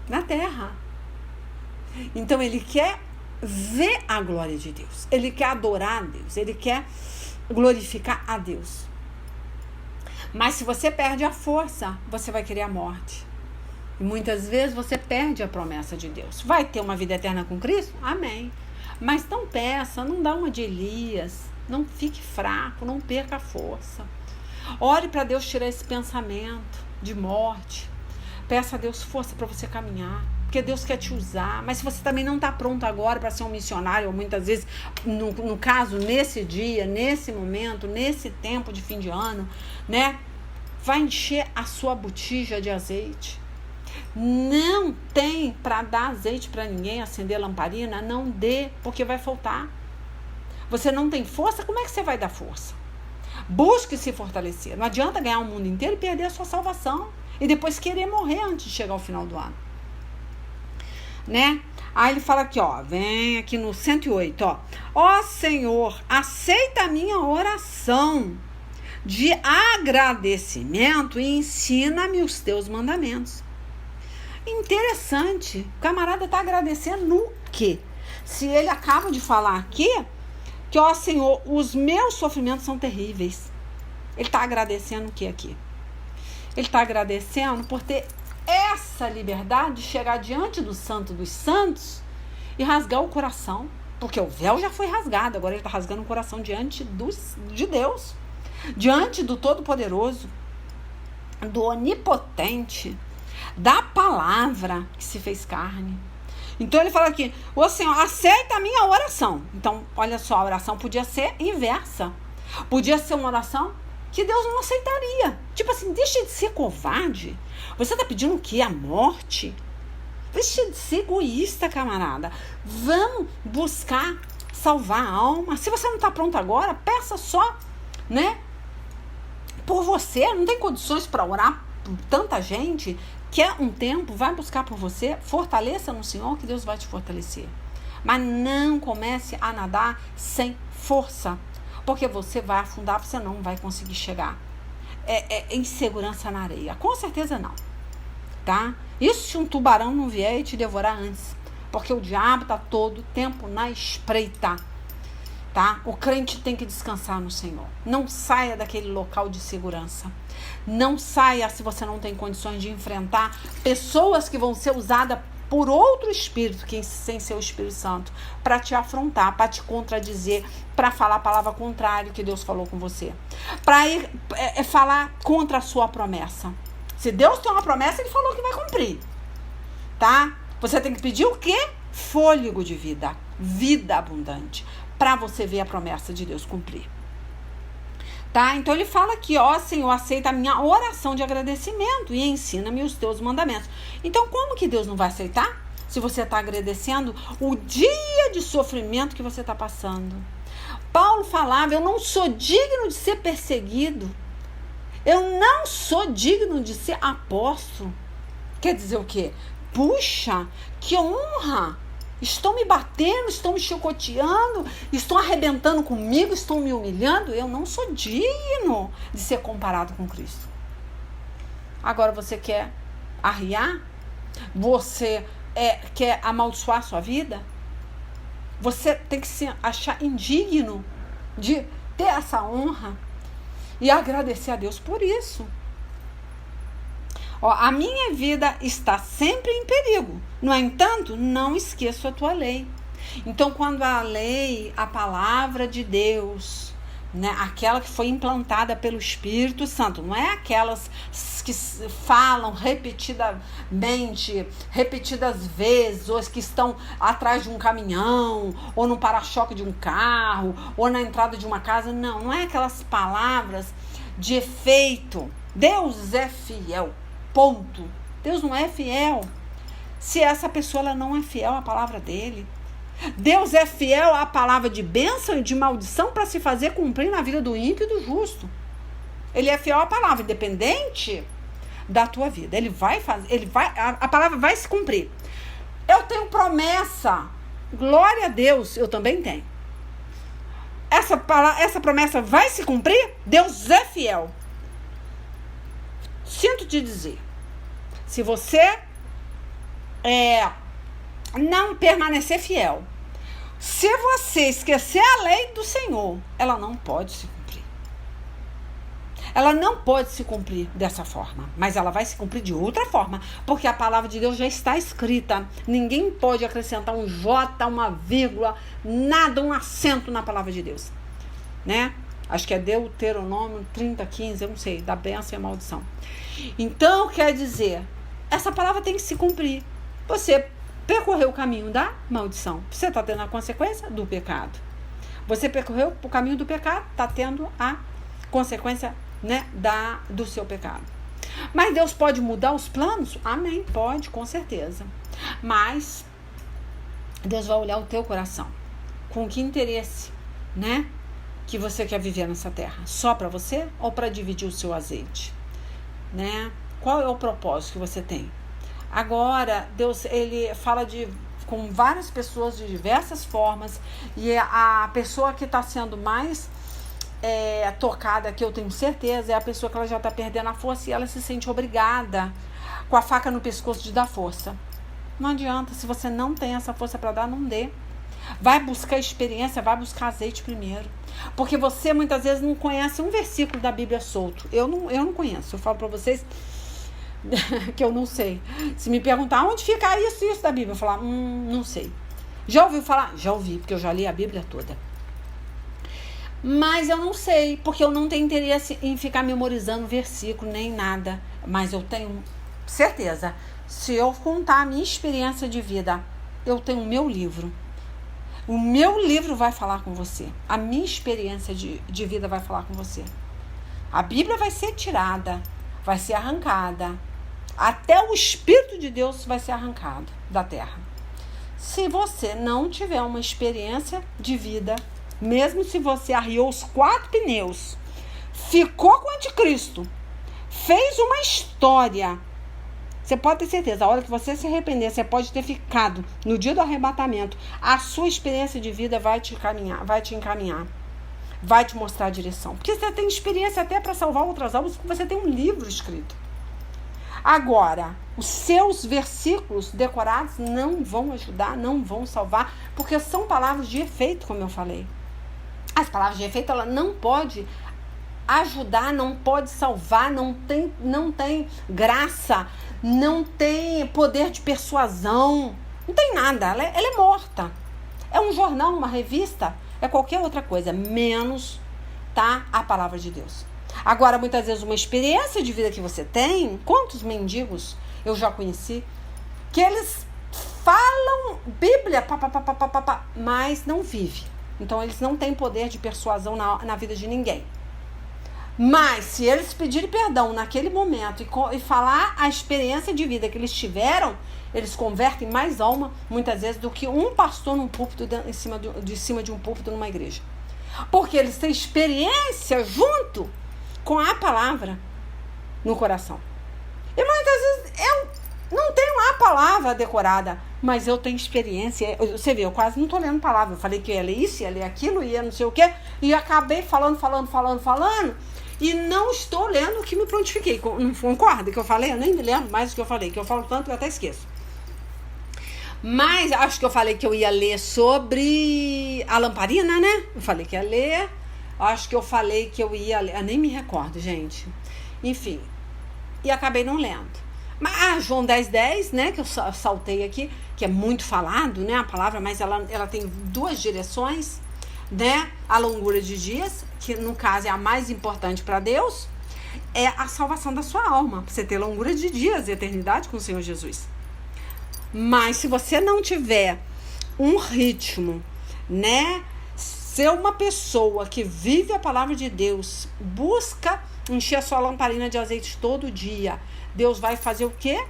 Na terra. Então, ele quer ver a glória de Deus. Ele quer adorar a Deus. Ele quer glorificar a Deus. Mas se você perde a força, você vai querer a morte. E muitas vezes você perde a promessa de Deus. Vai ter uma vida eterna com Cristo? Amém. Mas não peça, não dá uma de Elias. Não fique fraco, não perca a força. Ore para Deus tirar esse pensamento de morte. Peça a Deus força para você caminhar. Porque Deus quer te usar. Mas se você também não está pronto agora para ser um missionário, ou muitas vezes, no caso, nesse dia, nesse momento, nesse tempo de fim de ano, né? Vai encher a sua botija de azeite. Não tem para dar azeite para ninguém, acender lamparina, não dê, porque vai faltar. Você não tem força, como é que você vai dar força? Busque se fortalecer. Não adianta ganhar o mundo inteiro e perder a sua salvação. E depois querer morrer antes de chegar ao final do ano. Né? Aí ele fala aqui, vem aqui no 108, ó Senhor, aceita a minha oração de agradecimento e ensina-me os teus mandamentos. Interessante, o camarada está agradecendo no quê? Se ele acaba de falar aqui que, ó Senhor, os meus sofrimentos são terríveis. Ele está agradecendo o que aqui? Ele está agradecendo por ter essa liberdade de chegar diante do Santo dos Santos e rasgar o coração. Porque o véu já foi rasgado, agora ele está rasgando o coração diante de Deus. Diante do Todo-Poderoso, do Onipotente, da palavra que se fez carne. Então ele fala aqui, ô Senhor, aceita a minha oração. Então, olha só, a oração podia ser inversa. Podia ser uma oração que Deus não aceitaria. Tipo assim, deixa de ser covarde. Você está pedindo o quê? A morte? Deixa de ser egoísta, camarada. Vamos buscar salvar a alma. Se você não está pronto agora, peça só, né? Por você, não tem condições para orar por tanta gente. Quer um tempo, vai buscar por você, fortaleça no Senhor que Deus vai te fortalecer. Mas não comece a nadar sem força, porque você vai afundar, você não vai conseguir chegar. É insegurança na areia, com certeza não, tá? Isso se um tubarão não vier e te devorar antes, porque o diabo está todo tempo na espreita, tá? O crente tem que descansar no Senhor. Não saia daquele local de segurança. Não saia se você não tem condições de enfrentar pessoas que vão ser usadas por outro espírito, que sem ser o Espírito Santo, para te afrontar, para te contradizer, para falar a palavra contrária que Deus falou com você, para ir falar contra a sua promessa. Se Deus tem uma promessa, Ele falou que vai cumprir, tá? Você tem que pedir o quê? Fôlego de vida, vida abundante, para você ver a promessa de Deus cumprir. Tá? Então ele fala aqui, ó Senhor, aceita a minha oração de agradecimento e ensina-me os teus mandamentos. Então como que Deus não vai aceitar? Se você está agradecendo o dia de sofrimento que você está passando. Paulo falava, eu não sou digno de ser perseguido. Eu não sou digno de ser apóstolo. Quer dizer o quê? Puxa, que honra! Estão me batendo, estão me chicoteando, estão arrebentando comigo, estão me humilhando. Eu não sou digno de ser comparado com Cristo. Agora você quer arriar? Você quer amaldiçoar a sua vida? Você tem que se achar indigno de ter essa honra e agradecer a Deus por isso. A minha vida está sempre em perigo. No entanto, não esqueço a tua lei. Então, quando a lei, a palavra de Deus, né, aquela que foi implantada pelo Espírito Santo, não é aquelas que falam repetidamente, repetidas vezes, ou as que estão atrás de um caminhão, ou no para-choque de um carro, ou na entrada de uma casa, não é aquelas palavras de efeito. Deus é fiel, ponto. Deus não é fiel se essa pessoa ela não é fiel à palavra dele. Deus é fiel à palavra de bênção e de maldição para se fazer cumprir na vida do ímpio e do justo. Ele é fiel à palavra, independente da tua vida. Ele vai fazer, a palavra vai se cumprir. Eu tenho promessa. Glória a Deus, eu também tenho. Essa promessa vai se cumprir? Deus é fiel. Sinto te dizer, se você não permanecer fiel, se você esquecer a lei do Senhor, ela não pode se cumprir. Ela não pode se cumprir dessa forma, mas ela vai se cumprir de outra forma, porque a palavra de Deus já está escrita. Ninguém pode acrescentar um J, uma vírgula, nada, um acento na palavra de Deus, né? Acho que é Deuteronômio 30:15, eu não sei, da bênção e a maldição. Então, quer dizer, essa palavra tem que se cumprir. Você percorreu o caminho da maldição, você está tendo a consequência do pecado. Você percorreu o caminho do pecado, está tendo a consequência, né, do seu pecado. Mas Deus pode mudar os planos? Amém, pode, com certeza. Mas Deus vai olhar o teu coração. Com que interesse, né, que você quer viver nessa terra? Só para você ou para dividir o seu azeite? Né? Qual é o propósito que você tem? Agora, Deus, ele fala com várias pessoas de diversas formas, e a pessoa que está sendo mais tocada, que eu tenho certeza, é a pessoa que ela já está perdendo a força e ela se sente obrigada, com a faca no pescoço, de dar força. Não adianta, se você não tem essa força para dar, não dê. Vai buscar experiência, vai buscar azeite primeiro. Porque você muitas vezes não conhece um versículo da Bíblia solto. Eu não conheço. Eu falo para vocês que eu não sei. Se me perguntar onde fica isso da Bíblia, eu falar, não sei. Já ouviu falar? Já ouvi, porque eu já li a Bíblia toda. Mas eu não sei, porque eu não tenho interesse em ficar memorizando versículo, nem nada. Mas eu tenho certeza, se eu contar a minha experiência de vida, eu tenho o meu livro. O meu livro vai falar com você. A minha experiência de vida vai falar com você. A Bíblia vai ser tirada, vai ser arrancada. Até o Espírito de Deus vai ser arrancado da terra. Se você não tiver uma experiência de vida, mesmo se você arriou os 4 pneus, ficou com o anticristo, fez uma história, você pode ter certeza, a hora que você se arrepender, você pode ter ficado no dia do arrebatamento, a sua experiência de vida vai te encaminhar, vai te mostrar a direção. Porque você tem experiência até para salvar outras almas, porque você tem um livro escrito. Agora, os seus versículos decorados não vão ajudar, não vão salvar, porque são palavras de efeito, como eu falei. As palavras de efeito, ela não pode ajudar, não pode salvar, não tem graça, não tem poder de persuasão, não tem nada, ela é morta. É um jornal, uma revista, é qualquer outra coisa, menos a palavra de Deus. Agora, muitas vezes, uma experiência de vida que você tem, quantos mendigos eu já conheci, que eles falam Bíblia, mas não vivem. Então, eles não têm poder de persuasão na vida de ninguém. Mas, se eles pedirem perdão naquele momento e falar a experiência de vida que eles tiveram, eles convertem mais alma, muitas vezes, do que um pastor num púlpito, de cima de um púlpito numa igreja. Porque eles têm experiência junto com a palavra no coração. E muitas vezes eu não tenho a palavra decorada, mas eu tenho experiência. Você vê, eu quase não estou lendo palavra. Eu falei que ia ler isso, ia ler aquilo, ia não sei o quê, e acabei falando. E não estou lendo o que me prontifiquei. Não concorda que eu falei? Eu nem me lembro mais do que eu falei, que eu falo tanto que eu até esqueço. Mas acho que eu falei que eu ia ler sobre a lamparina, né? Eu falei que ia ler. Acho que eu falei que eu ia ler. Eu nem me recordo, gente. Enfim. E acabei não lendo. Mas João 10:10, né? Que eu saltei aqui, que é muito falado, né? A palavra, mas ela tem duas direções, né? A longura de dias, que no caso é a mais importante para Deus, é a salvação da sua alma. Pra você ter longura de dias e eternidade com o Senhor Jesus. Mas se você não tiver um ritmo, né? Ser uma pessoa que vive a palavra de Deus, busca encher a sua lamparina de azeite todo dia, Deus vai fazer o quê?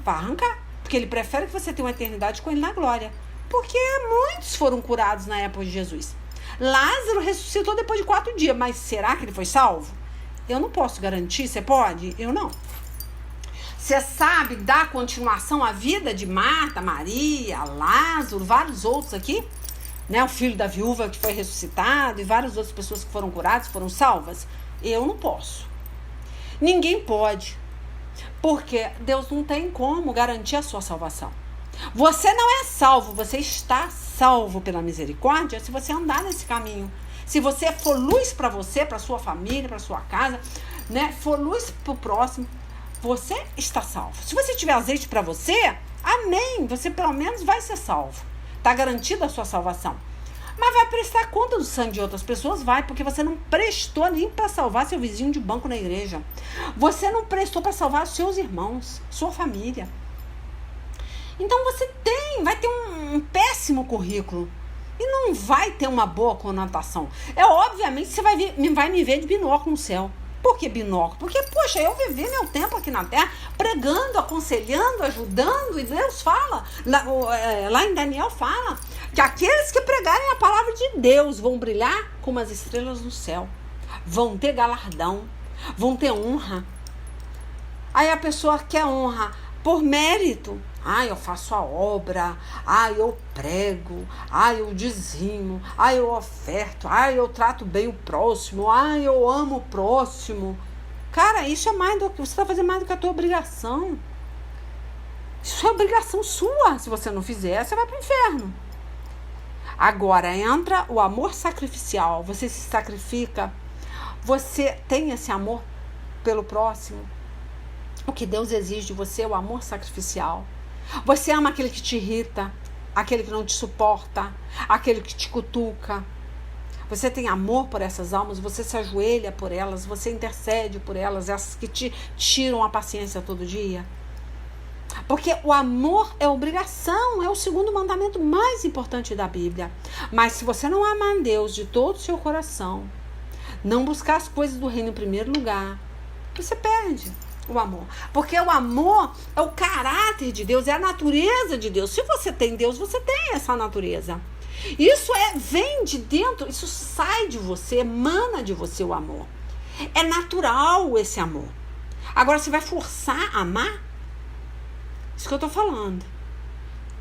Vai arrancar. Porque ele prefere que você tenha uma eternidade com ele na glória. Porque muitos foram curados na época de Jesus. Lázaro ressuscitou depois de 4 dias, mas será que ele foi salvo? Eu não posso garantir, você pode? Eu não. Você sabe dar continuação à vida de Marta, Maria, Lázaro, vários outros aqui? Né? O filho da viúva que foi ressuscitado e várias outras pessoas que foram curadas, foram salvas? Eu não posso. Ninguém pode. Porque Deus não tem como garantir a sua salvação. Você não é salvo, você está salvo pela misericórdia se você andar nesse caminho. Se você for luz para você, para sua família, para sua casa, né? For luz para o próximo, você está salvo. Se você tiver azeite para você, amém, você pelo menos vai ser salvo. Está garantida a sua salvação. Mas vai prestar conta do sangue de outras pessoas? Vai, porque você não prestou nem para salvar seu vizinho de banco na igreja. Você não prestou para salvar seus irmãos, sua família. Então você vai ter um péssimo currículo. E não vai ter uma boa conotação. Obviamente, você vai me ver de binóculo no céu. Por que binóculo? Porque, poxa, eu vivi meu tempo aqui na terra pregando, aconselhando, ajudando, e Deus fala, lá em Daniel fala, que aqueles que pregarem a palavra de Deus vão brilhar como as estrelas no céu, vão ter galardão, vão ter honra. Aí a pessoa quer honra por mérito. Eu faço a obra, eu prego, eu dizimo, eu oferto, eu trato bem o próximo, eu amo o próximo. Cara, isso é mais do que você está fazendo mais do que a tua obrigação. Isso é obrigação sua. Se você não fizer, você vai para o inferno. Agora entra o amor sacrificial. Você se sacrifica. Você tem esse amor pelo próximo. O que Deus exige de você é o amor sacrificial. Você ama aquele que te irrita, aquele que não te suporta, aquele que te cutuca. Você tem amor por essas almas, você se ajoelha por elas, você intercede por elas, essas que te tiram a paciência todo dia. Porque o amor é obrigação, é o segundo mandamento mais importante da Bíblia. Mas se você não amar a Deus de todo o seu coração, não buscar as coisas do reino em primeiro lugar, você perde o amor. Porque o amor é o caráter de Deus, é a natureza de Deus. Se você tem Deus, você tem essa natureza. Isso vem de dentro, isso sai de você, emana de você o amor. É natural esse amor. Agora, você vai forçar a amar? Isso que eu tô falando.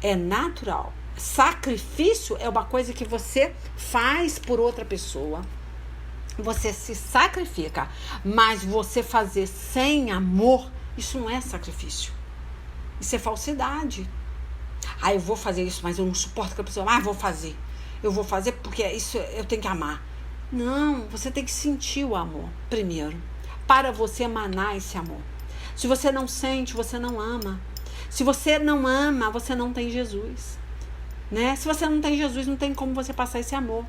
É natural. Sacrifício é uma coisa que você faz por outra pessoa. Você se sacrifica, mas você fazer sem amor, isso não é sacrifício. Isso é falsidade. Eu vou fazer isso, mas eu não suporto que a pessoa... vou fazer. Eu vou fazer porque isso eu tenho que amar. Não, você tem que sentir o amor primeiro, para você emanar esse amor. Se você não sente, você não ama. Se você não ama, você não tem Jesus. Né? Se você não tem Jesus, não tem como você passar esse amor.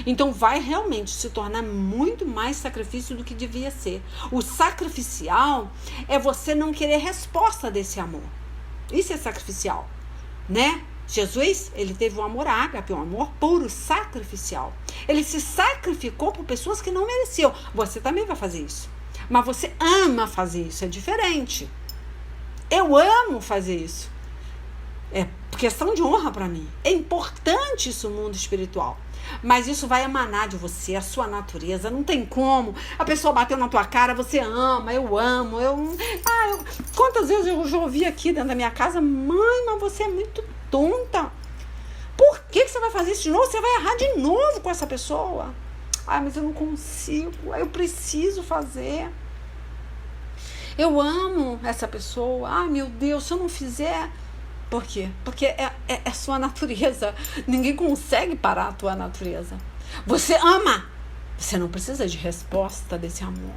Então vai realmente se tornar muito mais sacrifício do que devia ser. O sacrificial é você não querer resposta desse amor. Isso é sacrificial, né? Jesus, ele teve um amor ágape, um amor puro, sacrificial. Ele se sacrificou por pessoas que não mereciam. Você também vai fazer isso. Mas você ama fazer isso, é diferente. Eu amo fazer isso. É questão de honra para mim. É importante isso no mundo espiritual. Mas isso vai emanar de você, a sua natureza. Não tem como. A pessoa bateu na tua cara, você ama, eu amo. Quantas vezes eu já ouvi aqui dentro da minha casa: mãe, mas você é muito tonta. Por que você vai fazer isso de novo? Você vai errar de novo com essa pessoa. Mas eu não consigo, eu preciso fazer. Eu amo essa pessoa. Meu Deus, se eu não fizer... Por quê? Porque é sua natureza. Ninguém consegue parar a tua natureza. Você ama. Você não precisa de resposta desse amor.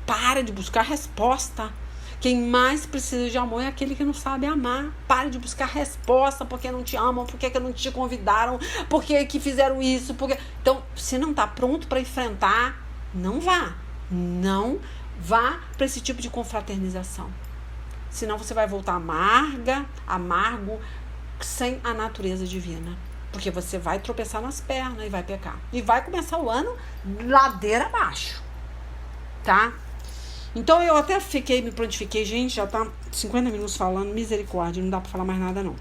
Para de buscar resposta. Quem mais precisa de amor é aquele que não sabe amar. Pare de buscar resposta porque não te amam, porque não te convidaram, porque que fizeram isso. Então, se não está pronto para enfrentar, não vá. Não vá para esse tipo de confraternização. Senão você vai voltar amargo, sem a natureza divina. Porque você vai tropeçar nas pernas e vai pecar. E vai começar o ano ladeira abaixo. Tá? Então eu até me prontifiquei, gente, já tá 50 minutos falando, misericórdia, não dá pra falar mais nada não.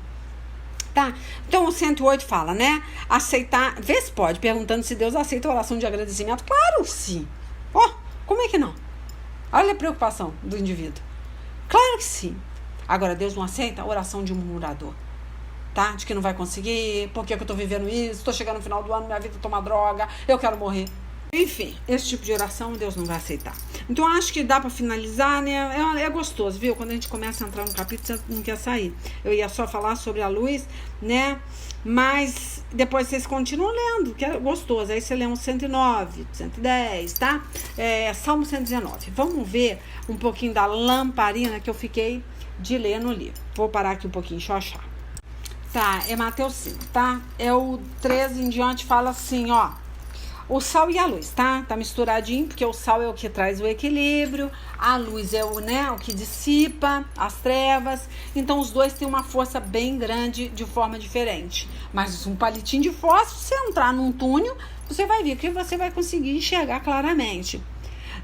Tá? Então o 108 fala, né? Aceitar, vê se pode, perguntando se Deus aceita a oração de agradecimento. Claro sim. Como é que não? Olha a preocupação do indivíduo. Claro que sim. Agora Deus não aceita a oração de um murmurador. Tá? De que não vai conseguir, por que eu tô vivendo isso, tô chegando no final do ano, minha vida toma droga, eu quero morrer. Enfim, esse tipo de oração Deus não vai aceitar. Então acho que dá para finalizar, né? É gostoso, viu? Quando a gente começa a entrar no capítulo, você não quer sair. Eu ia só falar sobre a luz, né? Mas depois vocês continuam lendo, que é gostoso. Aí você lê um 109, 110, tá? Salmo 119. Vamos ver um pouquinho da lamparina que eu fiquei de ler no livro. Vou parar aqui um pouquinho, deixa eu achar. Tá, é Mateus 5, tá? É o 13 em diante, fala assim, ó. O sal e a luz, tá? Tá misturadinho, porque o sal é o que traz o equilíbrio, a luz é o que dissipa as trevas. Então, os dois têm uma força bem grande de forma diferente. Mas um palitinho de fósforo, se você entrar num túnel, você vai ver que você vai conseguir enxergar claramente,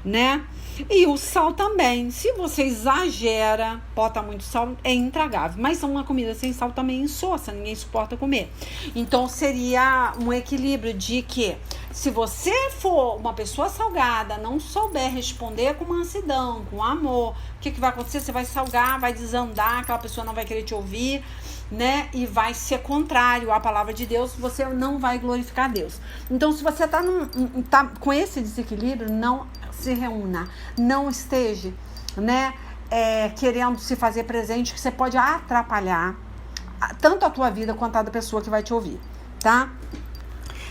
né? E o sal também. Se você exagera, bota muito sal, é intragável. Mas uma comida sem sal também insossa, ninguém suporta comer. Então, seria um equilíbrio de que se você for uma pessoa salgada, não souber responder com mansidão, com amor, o que vai acontecer? Você vai salgar, vai desandar, aquela pessoa não vai querer te ouvir, né? E vai ser contrário à palavra de Deus, você não vai glorificar Deus. Então, se você tá com esse desequilíbrio, não se reúna, não esteja, né? Querendo se fazer presente, que você pode atrapalhar tanto a tua vida quanto a da pessoa que vai te ouvir, tá?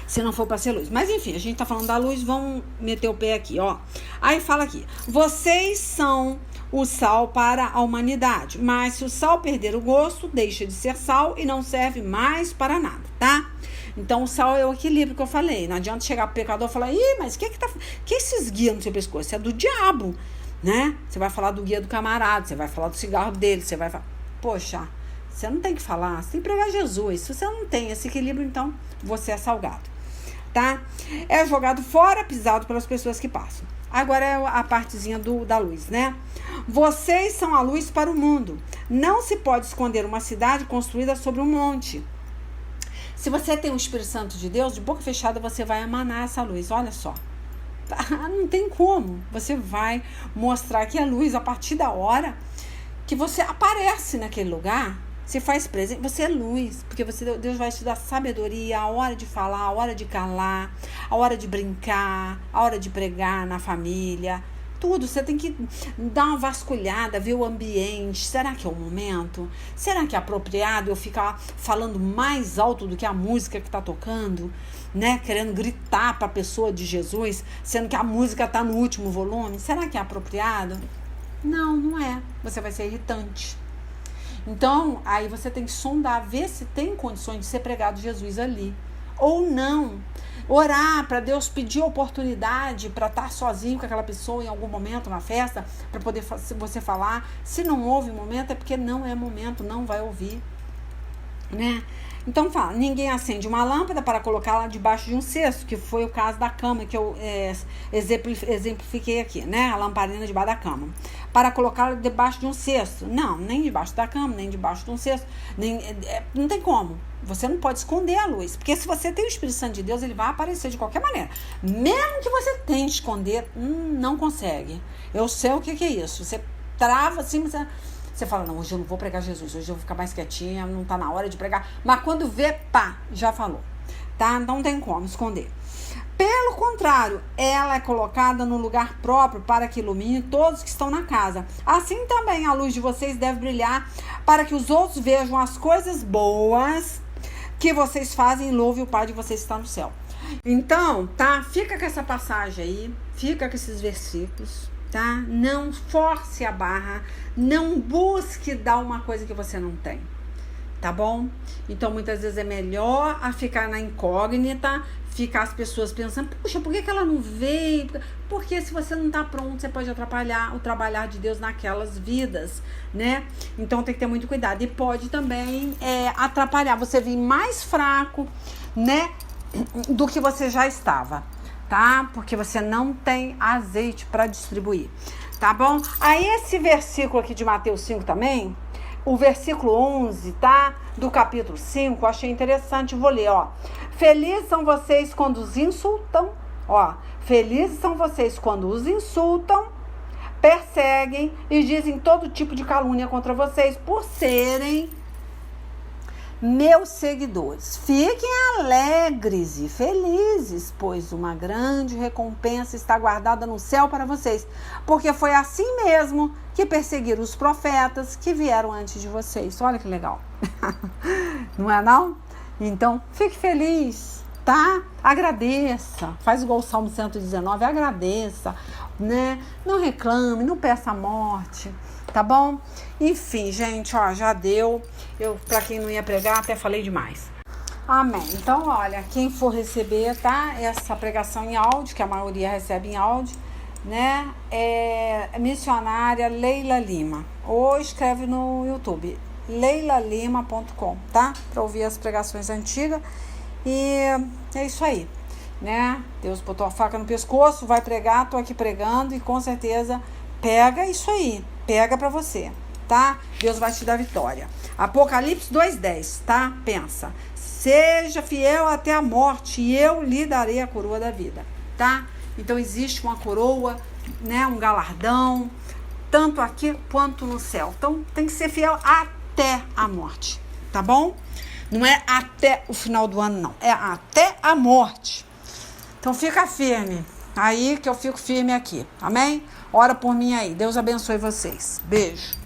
Se não for para ser luz. Mas enfim, a gente tá falando da luz, vamos meter o pé aqui, ó. Aí fala aqui, vocês são o sal para a humanidade, mas se o sal perder o gosto, deixa de ser sal e não serve mais para nada, tá? Então o sal é o equilíbrio que eu falei. Não adianta chegar pro pecador e falar, mas que esses guias no seu pescoço? Isso é do diabo, né? Você vai falar do guia do camarada, você vai falar do cigarro dele, você vai falar, poxa, você não tem que falar, você tem que pregar Jesus. Se você não tem esse equilíbrio, então você é salgado. Tá? É jogado fora, pisado pelas pessoas que passam. Agora é a partezinha da luz, né? Vocês são a luz para o mundo. Não se pode esconder uma cidade construída sobre um monte. Se você tem o Espírito Santo de Deus, de boca fechada você vai emanar essa luz. Olha só. Não tem como. Você vai mostrar que a luz, a partir da hora que você aparece naquele lugar, se faz presente, você é luz, porque Deus vai te dar sabedoria, a hora de falar, a hora de calar, a hora de brincar, a hora de pregar na família, tudo. Você tem que dar uma vasculhada, ver o ambiente. Será que é o momento? Será que é apropriado eu ficar falando mais alto do que a música que está tocando, né? Querendo gritar para a pessoa de Jesus, sendo que a música está no último volume? Será que é apropriado? Não, não é. Você vai ser irritante. Então, aí você tem que sondar, ver se tem condições de ser pregado Jesus ali. Ou não. Orar para Deus, pedir oportunidade para estar sozinho com aquela pessoa em algum momento na festa, para poder você falar. Se não houve momento, é porque não é momento, não vai ouvir, né? Então fala, ninguém acende uma lâmpada para colocá-la debaixo de um cesto, que foi o caso da cama que eu exemplifiquei aqui, né? A lamparina debaixo da cama. Para colocá-la debaixo de um cesto. Não, nem debaixo da cama, nem debaixo de um cesto. Não tem como. Você não pode esconder a luz. Porque se você tem o Espírito Santo de Deus, ele vai aparecer de qualquer maneira. Mesmo que você tente esconder, não consegue. Eu sei o que é isso. Você trava assim, você fala, não, hoje eu não vou pregar Jesus, hoje eu vou ficar mais quietinha, não tá na hora de pregar. Mas quando vê, pá, já falou. Tá? Não tem como esconder. Pelo contrário, ela é colocada no lugar próprio para que ilumine todos que estão na casa. Assim também a luz de vocês deve brilhar para que os outros vejam as coisas boas que vocês fazem e louvem o Pai de vocês que está no céu. Então, tá? Fica com essa passagem aí, fica com esses versículos, tá? Não force a barra, não busque dar uma coisa que você não tem. Tá bom? Então, muitas vezes é melhor a ficar na incógnita, ficar as pessoas pensando, puxa, por que ela não veio? Porque se você não tá pronto, você pode atrapalhar o trabalhar de Deus naquelas vidas, né? Então, tem que ter muito cuidado. E pode também atrapalhar você vir mais fraco, né? Do que você já estava, tá? Porque você não tem azeite para distribuir, tá bom? Aí, esse versículo aqui de Mateus 5 também, o versículo 11, tá? Do capítulo 5, eu achei interessante, vou ler, ó. Felizes são vocês quando os insultam, ó. Felizes são vocês quando os insultam, perseguem e dizem todo tipo de calúnia contra vocês por serem meus seguidores. Fiquem alegres e felizes, pois uma grande recompensa está guardada no céu para vocês, porque foi assim mesmo que perseguiram os profetas que vieram antes de vocês. Olha que legal. Não é não? Então, fique feliz, tá? Agradeça. Faz igual o Salmo 119, agradeça, né? Não reclame, não peça a morte, tá bom? Enfim, gente, ó, já deu. Eu, pra quem não ia pregar, até falei demais. Amém. Então, olha, quem for receber, tá? Essa pregação em áudio, que a maioria recebe em áudio, né? É missionária Leila Lima. Ou escreve no YouTube, leilalima.com, tá? Pra ouvir as pregações antigas. E é isso aí, né? Deus botou a faca no pescoço, vai pregar, tô aqui pregando e com certeza pega isso aí. Pega pra você, tá? Deus vai te dar vitória. Apocalipse 2:10, tá? Pensa. Seja fiel até a morte e eu lhe darei a coroa da vida, tá? Então existe uma coroa, né? Um galardão, tanto aqui quanto no céu. Então tem que ser fiel até a morte, tá bom? Não é até o final do ano, não. É até a morte. Então fica firme. Aí que eu fico firme aqui. Amém? Ora por mim aí. Deus abençoe vocês. Beijo.